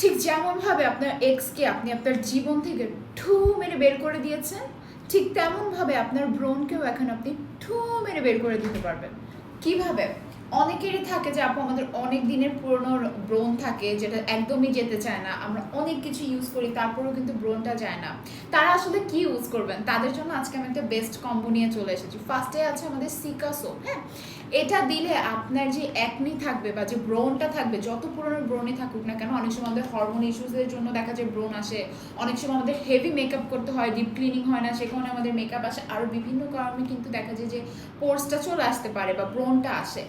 ঠিক যেমনভাবে আপনার এক্সকে আপনি আপনার জীবন থেকে ঠু মেরে বের করে দিয়েছেন, ঠিক তেমনভাবে আপনার ব্রনকেও এখন আপনি ঠু মেরে বের করে দিতে পারবেন। কিভাবে? অনেকেরই থাকে যে আপু আমাদের অনেক দিনের পুরনো ব্রণ থাকে যেটা একদমই যেতে চায় না, আমরা অনেক কিছু ইউজ করি তারপরেও কিন্তু ব্রণটা যায় না। তারা আসলে কি ইউজ করবেন? তাদের জন্য আজকে আমি একটা বেস্ট কম্বো নিয়ে চলে এসেছি। ফার্স্টে আছে আমাদের সিকা সোপ। হ্যাঁ, এটা দিলে আপনার যে অ্যাকনি থাকবে বা যে ব্রণটা থাকবে, যত পুরনো ব্রণই থাকুক না কেন, অনেক সময় আমাদের হরমোন ইস্যুসের জন্য দেখা যায় ব্রণ আসে, অনেক সময় আমাদের হেভি মেকআপ করতে হয়, ডিপ ক্লিনিং হয় না, সেখানে আমাদের মেকআপ আসে, আরও বিভিন্ন কারণে কিন্তু দেখা যায় যে পোর্সটা চলে আসতে পারে বা ব্রণটা আসে।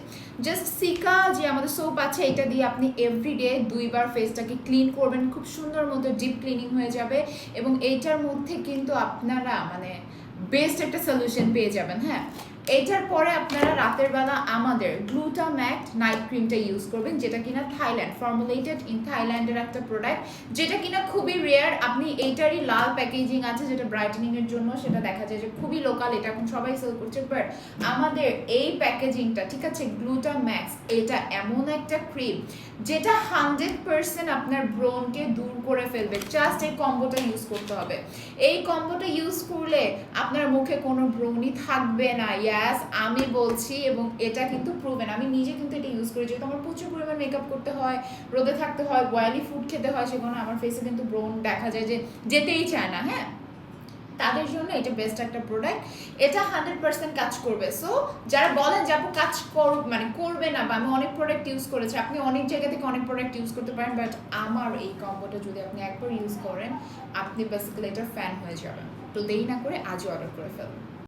জাস্ট সিকা যে আমাদের সোপ আছে, এটা দিয়ে আপনি এভরিডে 2বার ফেসটাকে ক্লিন করবেন, খুব সুন্দর মতো ডিপ ক্লিনিং হয়ে যাবে এবং এইটার মধ্যে কিন্তু আপনারা মানে বেস্ট একটা সলিউশন পেয়ে যাবেন। হ্যাঁ, এইটার পরে আপনারা রাতের বেলা আমাদের গ্লুটাম্যাক্ট নাইট ক্রিমটা ইউজ করবেন, যেটা কিনা থাইল্যান্ড ফর্মুলেটেড ইন থাইল্যান্ডের একটা প্রোডাক্ট, যেটা কিনা খুবই রেয়ার। আপনি এইটারই লাল প্যাকেজিং আছে যেটা ব্রাইটেনিং এর জন্য, সেটা দেখা যায় যে খুবই লোকাল, এটা এখন সবাই সেল করছে। বাট আমাদের এই প্যাকেজিংটা ঠিক আছে, গ্লুটাম্যাক্স, এটা এমন একটা ক্রিম যেটা 100% আপনার ব্রনকে দূর করে ফেলবে। জাস্ট এই কম্বোটা ইউজ করতে হবে। এই কম্বোটা ইউজ করলে আপনার মুখে কোনো ব্রণই থাকবে না। ইয়াস, আমি বলছি, এবং এটা কিন্তু প্রুভেন। আমি নিজে কিন্তু এটা ইউজ করি, যেহেতু আমার প্রচুর পরিমাণ মেকআপ করতে হয়, রোদে থাকতে হয়, অয়েলি ফুড খেতে হয়, সেখানে আমার ফেসে কিন্তু ব্রণ দেখা যায় যে যেতেই চায় না। হ্যাঁ, তাদের জন্য এটা বেস্ট একটা প্রোডাক্ট, এটা 100% কাজ করবে। সো যারা বলেন যে আপু কাজ মানে করবে না, বা আমি অনেক প্রোডাক্ট ইউজ করেছি, আপনি অনেক জায়গা থেকে অনেক প্রোডাক্ট ইউজ করতে পারেন, বাট আমার এই কম্বোটা যদি আপনি একবার ইউজ করেন, আপনি বেসিক্যালি এটার ফ্যান হয়ে যাবেন। তো দেরি না করে আজই অর্ডার করে ফেলুন।